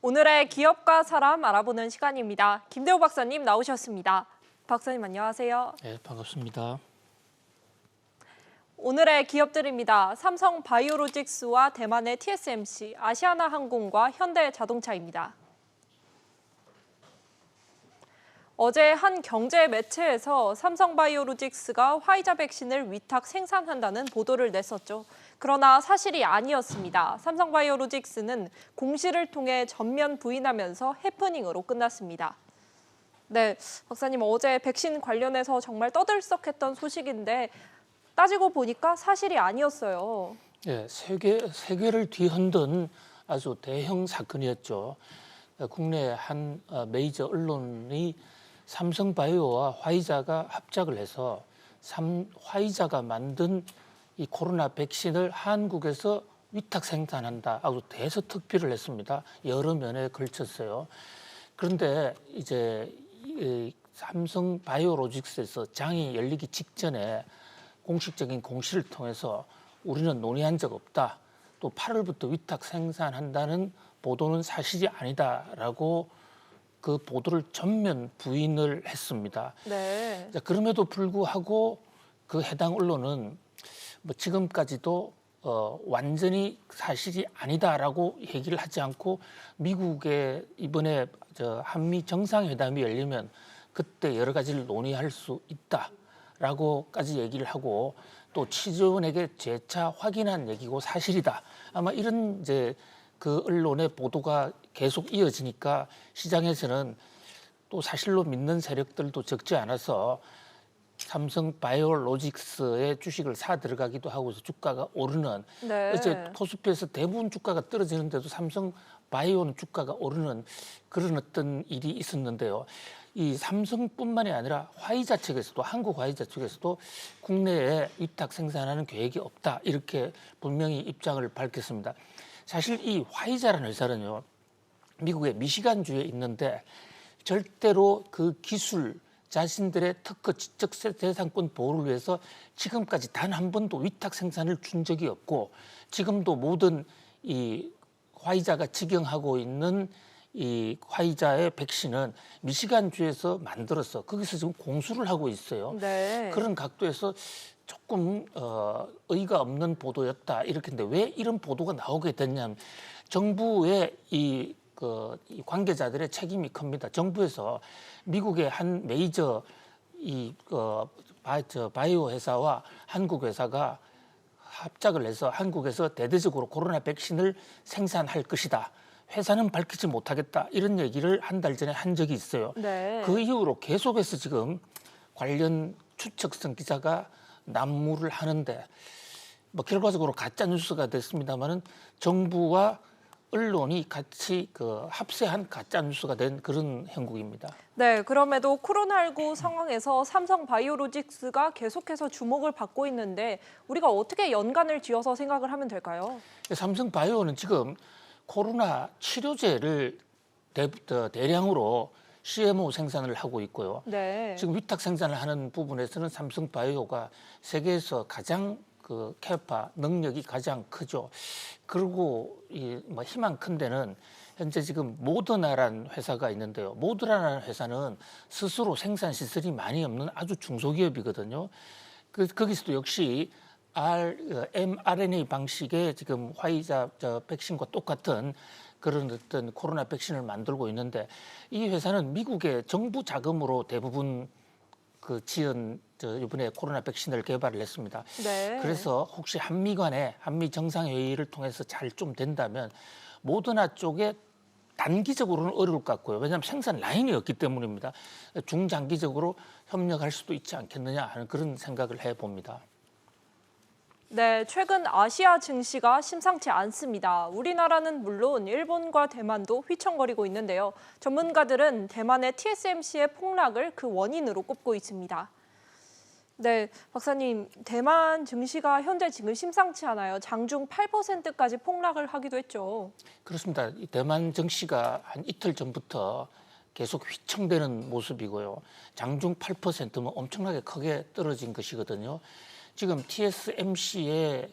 오늘의 기업과 사람 알아보는 시간입니다. 김대호 박사님 나오셨습니다. 박사님 안녕하세요. 네, 반갑습니다. 오늘의 기업들입니다. 삼성 바이오로직스와 대만의 TSMC, 아시아나항공과 현대자동차입니다. 어제 한 경제 매체에서 삼성바이오로직스가 화이자 백신을 위탁 생산한다는 보도를 냈었죠. 그러나 사실이 아니었습니다. 삼성바이오로직스는 공시를 통해 전면 부인하면서 해프닝으로 끝났습니다. 네, 박사님 어제 백신 관련해서 정말 떠들썩했던 소식인데 따지고 보니까 사실이 아니었어요. 네, 세계를 뒤흔든 아주 대형 사건이었죠. 국내 한 메이저 언론이 삼성바이오와 화이자가 합작을 해서 화이자가 만든 이 코로나 백신을 한국에서 위탁 생산한다 하고 대서특필을 했습니다. 여러 면에 걸쳤어요. 그런데 이제 삼성바이오로직스에서 장이 열리기 직전에 공식적인 공시를 통해서 우리는 논의한 적 없다. 또 8월부터 위탁 생산한다는 보도는 사실이 아니다라고 그 보도를 전면 부인을 했습니다. 네. 그럼에도 불구하고 그 해당 언론은 뭐 지금까지도 완전히 사실이 아니다라고 얘기를 하지 않고 미국의 이번에 한미 정상회담이 열리면 그때 여러 가지를 논의할 수 있다라고까지 얘기를 하고 또 취재원에게 재차 확인한 얘기고 사실이다. 아마 이런 이제 그 언론의 보도가 계속 이어지니까 시장에서는 또 사실로 믿는 세력들도 적지 않아서 삼성 바이오로직스의 주식을 사 들어가기도 하고 해서 주가가 오르는 네. 어제 코스피에서 대부분 주가가 떨어지는데도 삼성 바이오는 주가가 오르는 그런 어떤 일이 있었는데요. 이 삼성뿐만이 아니라 화이자 측에서도 한국 화이자 측에서도 국내에 위탁 생산하는 계획이 없다 이렇게 분명히 입장을 밝혔습니다. 사실 이 화이자라는 회사는요 미국의 미시간주에 있는데 절대로 그 기술 자신들의 특허 지적재산권 보호를 위해서 지금까지 단 한 번도 위탁 생산을 준 적이 없고 지금도 모든 이 화이자가 직영하고 있는 이 화이자의 백신은 미시간주에서 만들어서 거기서 지금 공수를 하고 있어요. 네. 그런 각도에서 조금 의의가 없는 보도였다 이렇게인데 왜 이런 보도가 나오게 됐냐면 정부의 이 관계자들의 책임이 큽니다. 정부에서 미국의 한 메이저 바이오 회사와 한국 회사가 합작을 해서 한국에서 대대적으로 코로나 백신을 생산할 것이다. 회사는 밝히지 못하겠다. 이런 얘기를 한 달 전에 한 적이 있어요. 네. 그 이후로 계속해서 지금 관련 추측성 기사가 난무를 하는데 뭐 결과적으로 가짜 뉴스가 됐습니다만은 정부와 언론이 같이 합세한 가짜 뉴스가 된 그런 형국입니다. 네, 그럼에도 코로나19 상황에서 삼성 바이오로직스가 계속해서 주목을 받고 있는데 우리가 어떻게 연관을 지어서 생각을 하면 될까요? 삼성 바이오는 지금 코로나 치료제를 대량으로 CMO 생산을 하고 있고요. 네. 지금 위탁 생산을 하는 부분에서는 삼성 바이오가 세계에서 가장 캐파 능력이 가장 크죠. 그리고 뭐 희망 큰 데는 현재 지금 모더나라는 회사가 있는데요. 모더나라는 회사는 스스로 생산 시설이 많이 없는 아주 중소기업이거든요. 거기서도 역시 mRNA 방식의 지금 화이자 백신과 똑같은 그런 어떤 코로나 백신을 만들고 있는데 이 회사는 미국의 정부 자금으로 대부분 이번에 코로나 백신을 개발을 했습니다. 네. 그래서 혹시 한미 정상회의를 통해서 잘 좀 된다면 모더나 쪽에 단기적으로는 어려울 것 같고요. 왜냐하면 생산 라인이 없기 때문입니다. 중장기적으로 협력할 수도 있지 않겠느냐 하는 그런 생각을 해봅니다. 네, 최근 아시아 증시가 심상치 않습니다. 우리나라는 물론 일본과 대만도 휘청거리고 있는데요. 전문가들은 대만의 TSMC의 폭락을 그 원인으로 꼽고 있습니다. 네, 박사님, 대만 증시가 현재 지금 심상치 않아요. 장중 8%까지 폭락을 하기도 했죠. 그렇습니다. 이 대만 증시가 한 이틀 전부터 계속 휘청대는 모습이고요. 장중 8%면 엄청나게 크게 떨어진 것이거든요. 지금 TSMC의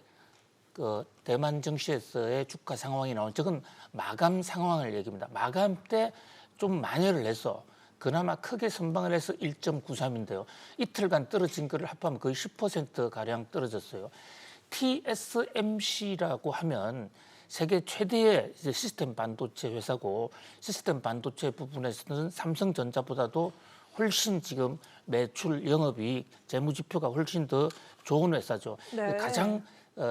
그 대만 증시에서의 주가 상황이 나온 적은 마감 상황을 얘기합니다. 마감 때 좀 만회를 해서 그나마 크게 선방을 해서 1.93인데요. 이틀간 떨어진 거를 합하면 거의 10% 가량 떨어졌어요. TSMC라고 하면 세계 최대의 이제 시스템 반도체 회사고 시스템 반도체 부분에서는 삼성전자보다도 훨씬 지금 매출, 영업이익, 재무지표가 훨씬 더 좋은 회사죠. 네. 가장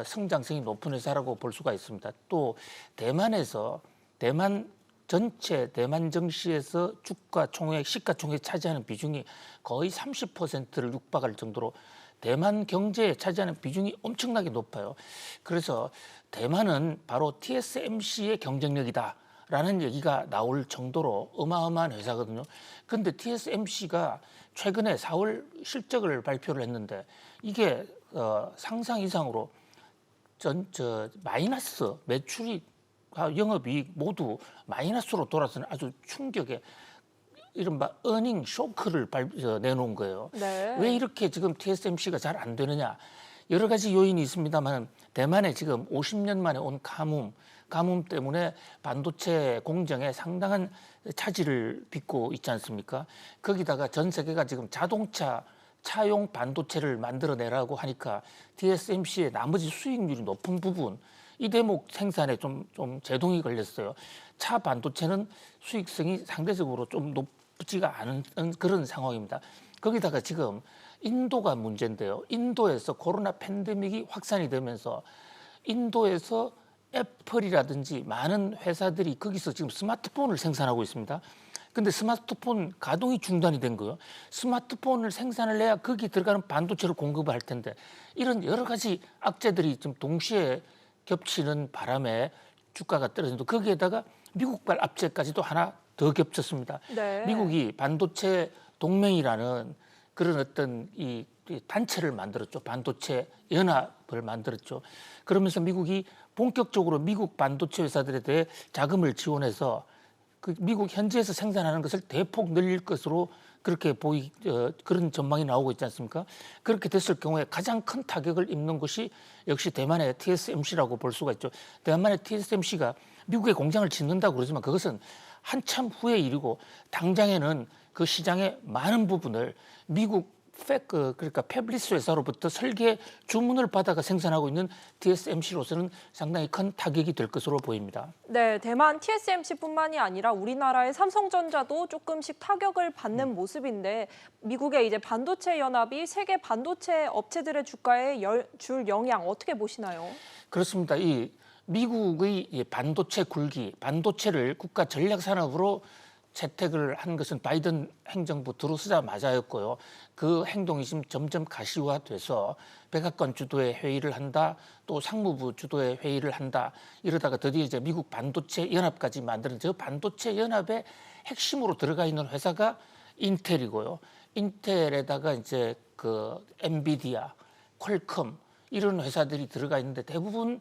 성장성이 높은 회사라고 볼 수가 있습니다. 또 대만에서 전체 대만 증시에서 주가 총액, 시가총액 차지하는 비중이 거의 30%를 육박할 정도로 대만 경제에 차지하는 비중이 엄청나게 높아요. 그래서 대만은 바로 TSMC의 경쟁력이다라는 얘기가 나올 정도로 어마어마한 회사거든요. 그런데 TSMC가 최근에 4월 실적을 발표를 했는데 이게 상상 이상으로 마이너스 매출이 영업이익 모두 마이너스로 돌아서는 아주 충격의 이른바 어닝 쇼크를 내놓은 거예요. 네. 왜 이렇게 지금 TSMC가 잘 안 되느냐? 여러 가지 요인이 있습니다만 대만에 지금 50년 만에 온 가뭄 때문에 반도체 공정에 상당한 차질을 빚고 있지 않습니까? 거기다가 전 세계가 지금 차용 반도체를 만들어내라고 하니까 TSMC의 나머지 수익률이 높은 부분 이 대목 생산에 좀 제동이 걸렸어요. 차 반도체는 수익성이 상대적으로 좀 높지가 않은 그런 상황입니다. 거기다가 지금 인도가 문제인데요. 인도에서 코로나 팬데믹이 확산이 되면서 인도에서 애플이라든지 많은 회사들이 거기서 지금 스마트폰을 생산하고 있습니다. 근데 스마트폰 가동이 중단이 된 거예요. 스마트폰을 생산을 해야 거기 들어가는 반도체를 공급을 할 텐데 이런 여러 가지 악재들이 좀 동시에 겹치는 바람에 주가가 떨어진다. 거기에다가 미국발 압제까지도 하나 더 겹쳤습니다. 네. 미국이 반도체 동맹이라는 그런 어떤 이 단체를 만들었죠. 반도체 연합을 만들었죠. 그러면서 미국이 본격적으로 미국 반도체 회사들에 대해 자금을 지원해서 그 미국 현지에서 생산하는 것을 대폭 늘릴 것으로 그렇게 그런 전망이 나오고 있지 않습니까? 그렇게 됐을 경우에 가장 큰 타격을 입는 것이 역시 대만의 TSMC라고 볼 수가 있죠. 대만의 TSMC가 미국에 공장을 짓는다고 그러지만 그것은 한참 후의 일이고 당장에는 그 시장의 많은 부분을 미국 그러니까 패블리스 회사로부터 설계 주문을 받아가 생산하고 있는 TSMC로서는 상당히 큰 타격이 될 것으로 보입니다. 네, 대만 TSMC뿐만이 아니라 우리나라의 삼성전자도 조금씩 타격을 받는 모습인데 미국의 이제 반도체 연합이 세계 반도체 업체들의 주가에 줄 영향 어떻게 보시나요? 그렇습니다. 이 미국의 이 반도체 굴기, 반도체를 국가 전략 산업으로 채택을 한 것은 바이든 행정부 들어서자마자였고요. 그 행동이 지금 점점 가시화돼서 백악관 주도의 회의를 한다, 또 상무부 주도의 회의를 한다. 이러다가 드디어 이제 미국 반도체 연합까지 만드는 저 반도체 연합의 핵심으로 들어가 있는 회사가 인텔이고요. 인텔에다가 이제 그 엔비디아, 퀄컴 이런 회사들이 들어가 있는데 대부분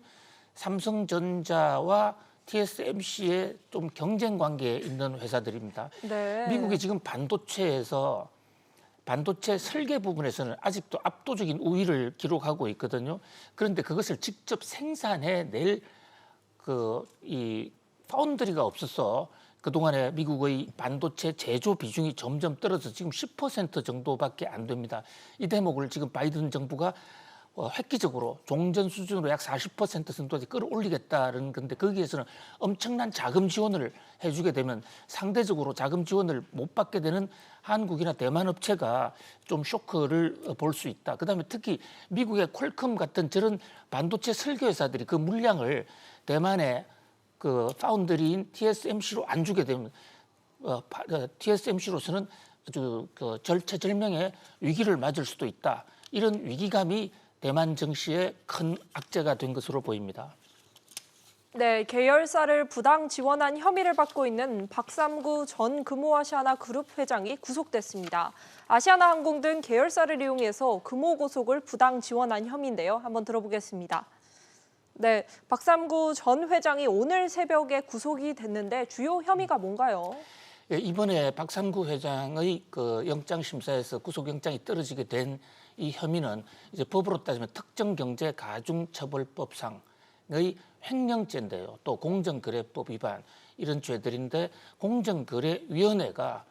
삼성전자와 TSMC의 좀 경쟁 관계에 있는 회사들입니다. 네. 미국이 지금 반도체에서 반도체 설계 부분에서는 아직도 압도적인 우위를 기록하고 있거든요. 그런데 그것을 직접 생산해낼 이 파운드리가 없어서 그동안에 미국의 반도체 제조 비중이 점점 떨어져 지금 10% 정도밖에 안 됩니다. 이 대목을 지금 바이든 정부가 획기적으로 종전 수준으로 약 40% 정도까지 끌어올리겠다는 건데 거기에서는 엄청난 자금 지원을 해주게 되면 상대적으로 자금 지원을 못 받게 되는 한국이나 대만 업체가 좀 쇼크를 볼 수 있다. 그다음에 특히 미국의 퀄컴 같은 저런 반도체 설계 회사들이 그 물량을 대만의 그 파운드리인 TSMC로 안 주게 되면 TSMC로서는 아주 절체절명의 위기를 맞을 수도 있다. 이런 위기감이 대만 증시에 큰 악재가 된 것으로 보입니다. 네, 계열사를 부당 지원한 혐의를 받고 있는 박삼구 전 금호아시아나 그룹 회장이 구속됐습니다. 아시아나항공 등 계열사를 이용해서 금호 고속을 부당 지원한 혐의인데요. 한번 들어보겠습니다. 네, 박삼구 전 회장이 오늘 새벽에 구속이 됐는데 주요 혐의가 뭔가요? 예, 이번에 박삼구 회장의 그 영장 심사에서 구속영장이 떨어지게 된 이 혐의는 이제 법으로 따지면 특정경제가중처벌법상 횡령죄인데요. 또 공정거래법 위반 이런 죄들인데 공정거래위원회가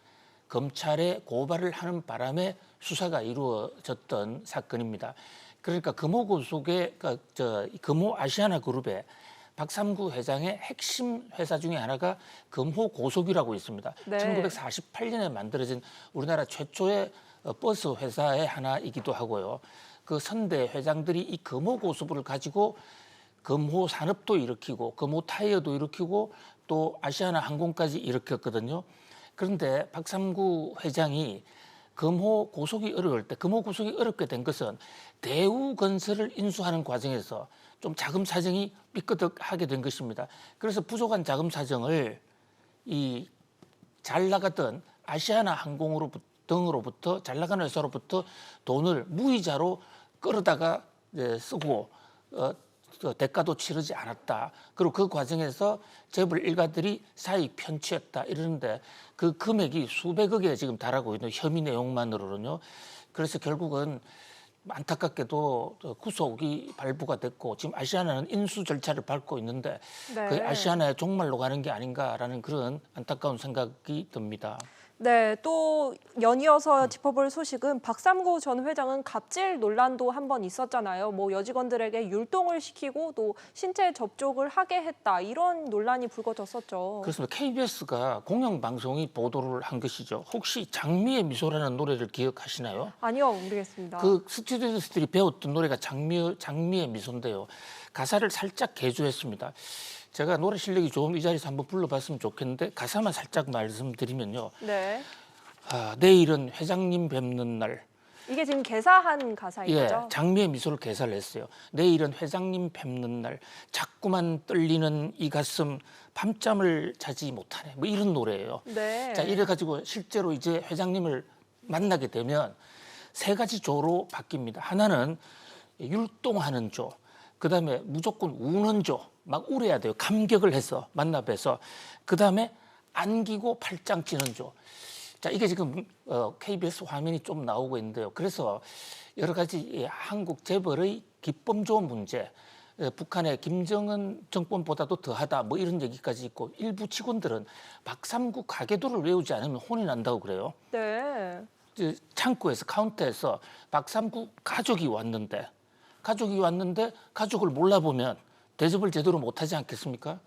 검찰에 고발을 하는 바람에 수사가 이루어졌던 사건입니다. 그러니까 금호고속의 금호 아시아나그룹의 박삼구 회장의 핵심 회사 중에 하나가 금호고속이라고 있습니다. 네. 1948년에 만들어진 우리나라 최초의 버스 회사의 하나이기도 하고요. 그 선대 회장들이 이 금호고속을 가지고 금호산업도 일으키고 금호타이어도 일으키고 또 아시아나항공까지 일으켰거든요. 그런데 박삼구 회장이 금호고속이 어려울 때 금호고속이 어렵게 된 것은 대우건설을 인수하는 과정에서 좀 자금 사정이 삐끗하게 된 것입니다. 그래서 부족한 자금 사정을 이 잘 나가던 아시아나항공 등으로부터 잘 나가는 회사로부터 돈을 무이자로 끌어다가 쓰고 대가도 치르지 않았다. 그리고 그 과정에서 재벌 일가들이 사익 편취했다 이러는데 그 금액이 수백억에 지금 달하고 있는 혐의 내용만으로는요. 그래서 결국은 안타깝게도 구속이 발부가 됐고 지금 아시아나는 인수 절차를 밟고 있는데 네. 그 아시아나의 종말로 가는 게 아닌가라는 그런 안타까운 생각이 듭니다. 네, 또 연이어서 짚어볼 소식은 박삼구 전 회장은 갑질 논란도 한 번 있었잖아요. 뭐 여직원들에게 율동을 시키고 또 신체 접촉을 하게 했다 이런 논란이 불거졌었죠. 그렇습니다. KBS가 공영방송이 보도를 한 것이죠. 혹시 장미의 미소라는 노래를 기억하시나요? 아니요, 모르겠습니다. 그 스튜디오스들이 배웠던 노래가 장미의 미소인데요. 가사를 살짝 개조했습니다. 제가 노래 실력이 좋으면 이 자리에서 한번 불러봤으면 좋겠는데 가사만 살짝 말씀드리면요. 네, 내일은 회장님 뵙는 날. 이게 지금 개사한 가사인 예, 거죠? 장미의 미소를 개사를 했어요. 내일은 회장님 뵙는 날. 자꾸만 떨리는 이 가슴 밤잠을 자지 못하네. 뭐 이런 노래예요. 네. 자, 이래가지고 실제로 이제 회장님을 만나게 되면 세 가지 조로 바뀝니다. 하나는 율동하는 조, 그다음에 무조건 우는 조, 막 울어야 돼요. 감격을 해서 만나 뵈서. 그다음에 안기고 팔짱 찌는 조. 자, 이게 지금 KBS 화면이 좀 나오고 있는데요. 그래서 여러 가지 이 한국 재벌의 기법조 문제, 북한의 김정은 정권보다도 더하다 뭐 이런 얘기까지 있고 일부 직원들은 박삼구 가계도를 외우지 않으면 혼이 난다고 그래요. 네. 창구에서 카운터에서 박삼구 가족이 왔는데 가족을 몰라보면 대접을 제대로 못하지 않겠습니까?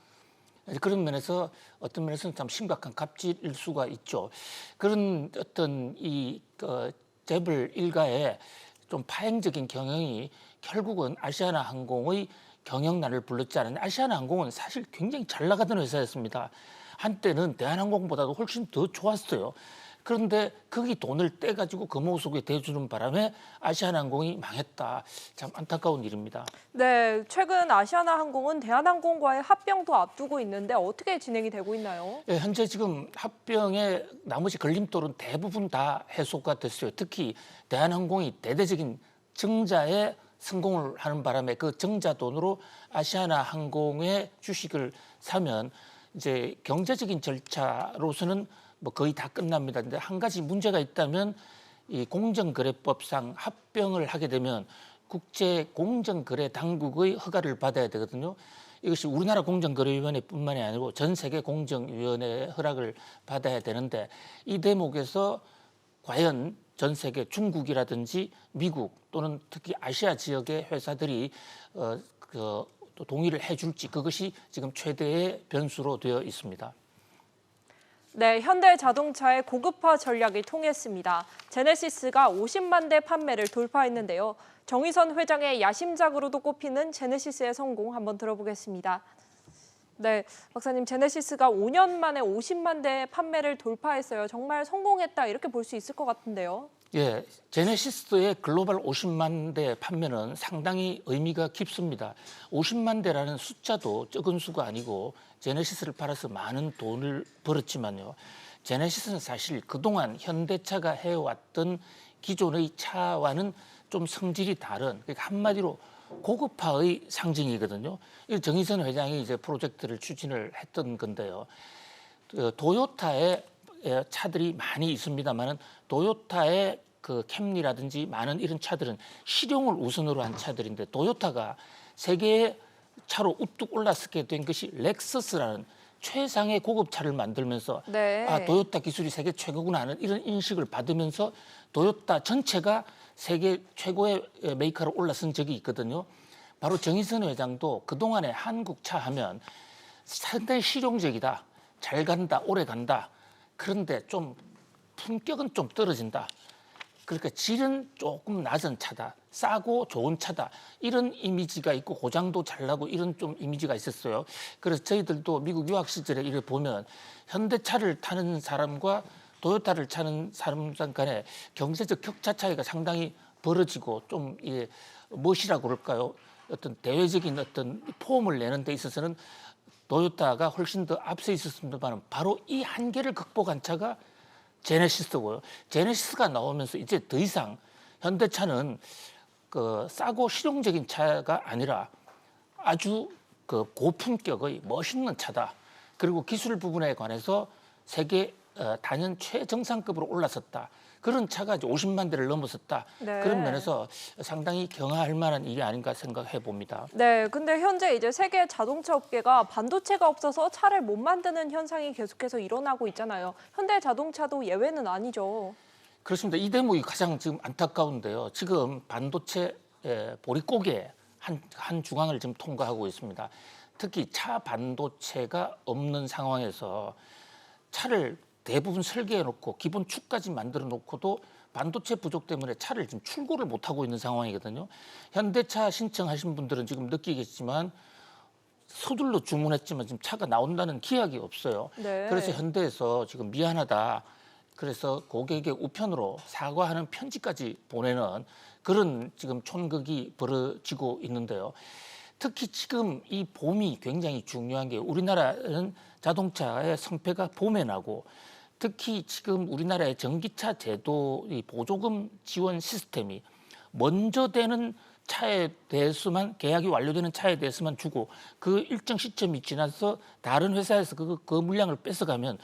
그런 면에서 어떤 면에서는 참 심각한 갑질일 수가 있죠. 그런 어떤 이 재벌 일가의 좀 파행적인 경영이 결국은 아시아나항공의 경영난을 불렀지 않았냐. 아시아나항공은 사실 굉장히 잘 나가던 회사였습니다. 한때는 대한항공보다도 훨씬 더 좋았어요. 그런데 거기 돈을 떼가지고 금호석에 대주는 바람에 아시아나항공이 망했다. 참 안타까운 일입니다. 네, 최근 아시아나항공은 대한항공과의 합병도 앞두고 있는데 어떻게 진행이 되고 있나요? 예, 현재 지금 합병의 나머지 걸림돌은 대부분 다 해소가 됐어요. 특히 대한항공이 대대적인 증자에 성공을 하는 바람에 그 증자 돈으로 아시아나항공의 주식을 사면 이제 경제적인 절차로서는 뭐 거의 다 끝납니다. 근데 한 가지 문제가 있다면 이 공정거래법상 합병을 하게 되면 국제공정거래 당국의 허가를 받아야 되거든요. 이것이 우리나라 공정거래위원회뿐만이 아니고 전 세계 공정위원회의 허락을 받아야 되는데 이 대목에서 과연 전 세계 중국이라든지 미국 또는 특히 아시아 지역의 회사들이 또 동의를 해줄지 그것이 지금 최대의 변수로 되어 있습니다. 네, 현대자동차의 고급화 전략이 통했습니다. 제네시스가 50만 대 판매를 돌파했는데요. 정의선 회장의 야심작으로도 꼽히는 제네시스의 성공 한번 들어보겠습니다. 네, 박사님, 제네시스가 5년 만에 50만 대 판매를 돌파했어요. 정말 성공했다 이렇게 볼 수 있을 것 같은데요. 예, 제네시스의 글로벌 50만 대 판매는 상당히 의미가 깊습니다. 50만 대라는 숫자도 적은 수가 아니고 제네시스를 팔아서 많은 돈을 벌었지만요. 제네시스는 사실 그동안 현대차가 해왔던 기존의 차와는 좀 성질이 다른, 그러니까 한마디로 고급화의 상징이거든요. 정의선 회장이 이제 프로젝트를 추진을 했던 건데요. 도요타의 차들이 많이 있습니다만은 도요타의 그 캠리라든지 많은 이런 차들은 실용을 우선으로 한 차들인데 도요타가 세계의 차로 우뚝 올라서게 된 것이 렉서스라는 최상의 고급차를 만들면서 네. 아, 도요타 기술이 세계 최고구나 하는 이런 인식을 받으면서 도요타 전체가 세계 최고의 메이커로 올라선 적이 있거든요. 바로 정의선 회장도 그동안에 한국 차 하면 상당히 실용적이다, 잘 간다, 오래 간다. 그런데 좀 품격은 좀 떨어진다. 그러니까 질은 조금 낮은 차다, 싸고 좋은 차다, 이런 이미지가 있고 고장도 잘 나고 이런 좀 이미지가 있었어요. 그래서 저희들도 미국 유학 시절에 이를 보면 현대차를 타는 사람과 도요타를 타는 사람 간에 경제적 격차 차이가 상당히 벌어지고 좀 이게 무엇이라고 그럴까요? 어떤 대외적인 어떤 폼을 내는 데 있어서는 도요타가 훨씬 더 앞서 있었습니다만 바로 이 한계를 극복한 차가 제네시스고요. 제네시스가 나오면서 이제 더 이상 현대차는 그 싸고 실용적인 차가 아니라 아주 그 고품격의 멋있는 차다. 그리고 기술 부분에 관해서 세계 단연 최정상급으로 올라섰다. 그런 차가 이제 50만 대를 넘어섰다. 네. 그런 면에서 상당히 경하할 만한 일이 아닌가 생각해 봅니다. 네, 근데 현재 이제 세계 자동차 업계가 반도체가 없어서 차를 못 만드는 현상이 계속해서 일어나고 있잖아요. 현대 자동차도 예외는 아니죠. 그렇습니다. 이 대목이 가장 지금 안타까운데요. 지금 반도체 보릿고개 한 중앙을 지금 통과하고 있습니다. 특히 차 반도체가 없는 상황에서 차를 대부분 설계해 놓고 기본 축까지 만들어 놓고도 반도체 부족 때문에 차를 지금 출고를 못 하고 있는 상황이거든요. 현대차 신청하신 분들은 지금 느끼겠지만 서둘러 주문했지만 지금 차가 나온다는 기약이 없어요. 네. 그래서 현대에서 지금 미안하다. 그래서 고객의 우편으로 사과하는 편지까지 보내는 그런 지금 촌극이 벌어지고 있는데요. 특히 지금 이 봄이 굉장히 중요한 게 우리나라는 자동차의 성패가 봄에 나고 특히 지금 우리나라의 전기차 제도 이 보조금 지원 시스템이 먼저 되는 차에 대해서만 계약이 완료되는 차에 대해서만 주고 그 일정 시점이 지나서 다른 회사에서 그 물량을 뺏어가면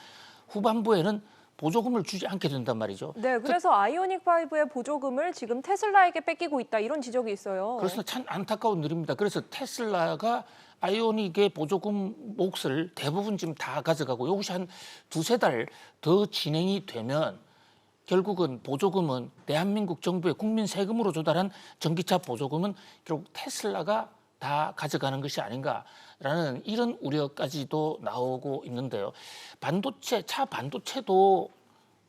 후반부에는 보조금을 주지 않게 된단 말이죠. 네, 그래서 아이오닉 5의 보조금을 지금 테슬라에게 뺏기고 있다 이런 지적이 있어요. 그래서 참 안타까운 일입니다. 그래서 테슬라가 아이오닉의 보조금 몫을 대부분 지금 다 가져가고 이것이 한 두세 달 더 진행이 되면 결국은 보조금은 대한민국 정부의 국민 세금으로 조달한 전기차 보조금은 결국 테슬라가 다 가져가는 것이 아닌가라는 이런 우려까지도 나오고 있는데요. 차 반도체도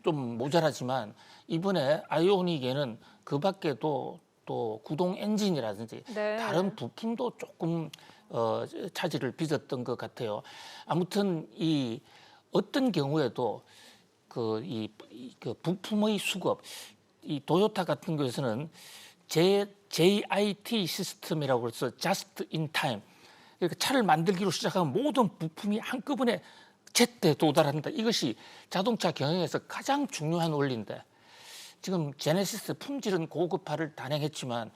좀 모자라지만 이번에 아이오닉에는 그 밖에도 또 구동 엔진이라든지 네. 다른 부품도 조금 차질을 빚었던 것 같아요. 아무튼 이 어떤 경우에도 그 부품의 수급, 이 도요타 같은 것에서는 JIT 시스템이라고 해서 Just in Time. 그러니까 차를 만들기로 시작하면 모든 부품이 한꺼번에 제때 도달한다. 이것이 자동차 경영에서 가장 중요한 원리인데 지금 제네시스 품질은 고급화를 단행했지만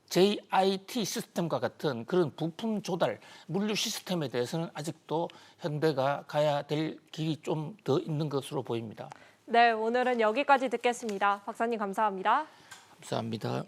JIT 시스템과 같은 그런 부품 조달, 물류 시스템에 대해서는 아직도 현대가 가야 될 길이 좀 더 있는 것으로 보입니다. 네, 오늘은 여기까지 듣겠습니다. 박사님 감사합니다. 감사합니다.